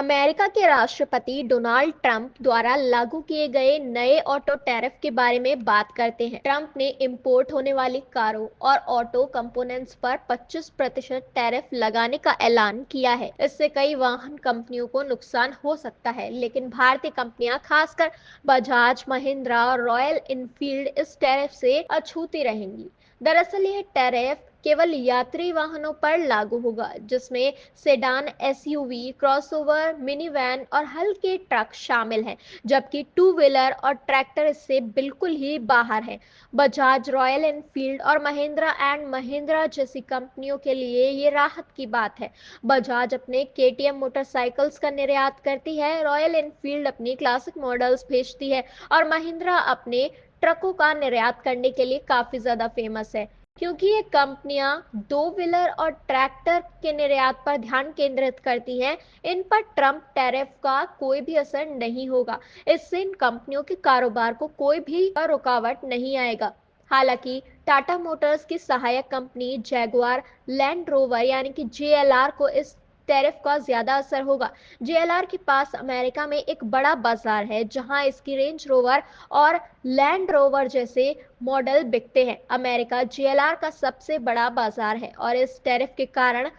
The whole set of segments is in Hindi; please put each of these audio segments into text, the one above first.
अमेरिका के राष्ट्रपति डोनाल्ड ट्रंप द्वारा लागू किए गए नए ऑटो टैरिफ के बारे में बात करते हैं। ट्रंप ने इंपोर्ट होने वाली कारों और ऑटो कंपोनेंट्स पर 25% टैरिफ लगाने का ऐलान किया है। इससे कई वाहन कंपनियों को नुकसान हो सकता है, लेकिन भारतीय कंपनियां, खासकर बजाज, महिंद्रा और रॉयल इनफील्ड इस टैरिफ से अछूती रहेंगी। दरअसल यह टैरिफ केवल यात्री वाहनों पर लागू होगा, जिसमें सेडान, एसयूवी, क्रॉसओवर, मिनीवैन और हल्के ट्रक शामिल हैं, जबकि टू व्हीलर और ट्रैक्टर इससे बिल्कुल ही बाहर हैं। बजाज, रॉयल एनफील्ड और महिंद्रा एंड महिंद्रा जैसी कंपनियों के लिए ये राहत की बात है। बजाज अपने केटीएम मोटरसाइकिल्स का निर्यात करती है, रॉयल एनफील्ड अपनी क्लासिक मॉडल्स भेजती है और महिंद्रा अपने ट्रकों का निर्यात करने के लिए काफी ज्यादा फेमस है। क्योंकि ये कंपनियां दो व्हीलर और ट्रैक्टर के निर्यात पर ध्यान केंद्रित करती हैं, इन पर ट्रंप टैरिफ का कोई भी असर नहीं होगा। इससे इन कंपनियों के कारोबार को कोई भी रुकावट नहीं आएगा। हालांकि टाटा मोटर्स की सहायक कंपनी जैगुआर लैंड रोवर यानी कि जेएलआर को इस टैरिफ का ज्यादा असर होगा। जेएलआर के पास अमेरिका में एक बड़ा बाजार है, जहां इसकी रेंज रोवर और लैंड रोवर जैसे मॉडल बिकते हैं। अमेरिका जेएलआर का सबसे बड़ा बाजार है और इस टैरिफ के कारण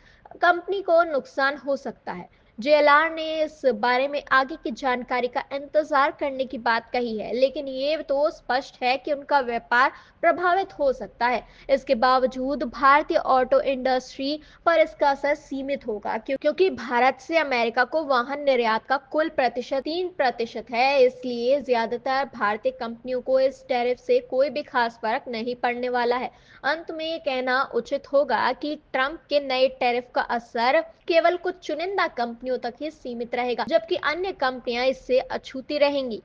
कंपनी को नुकसान हो सकता है। जेएलआर ने इस बारे में आगे की जानकारी का इंतजार करने की बात कही है, लेकिन ये तो स्पष्ट है कि उनका व्यापार प्रभावित हो सकता है। इसके बावजूद भारतीय ऑटो इंडस्ट्री पर इसका असर सीमित होगा, क्योंकि भारत से अमेरिका को वाहन निर्यात का कुल प्रतिशत 3% है। इसलिए ज्यादातर भारतीय कंपनियों को इस टैरिफ से कोई भी खास फर्क नहीं पड़ने वाला है। अंत में ये कहना उचित होगा कि ट्रंप के नए टैरिफ का असर केवल कुछ चुनिंदा कंपनियों तक ही सीमित रहेगा, जबकि अन्य कंपनियां इससे अछूती रहेंगी।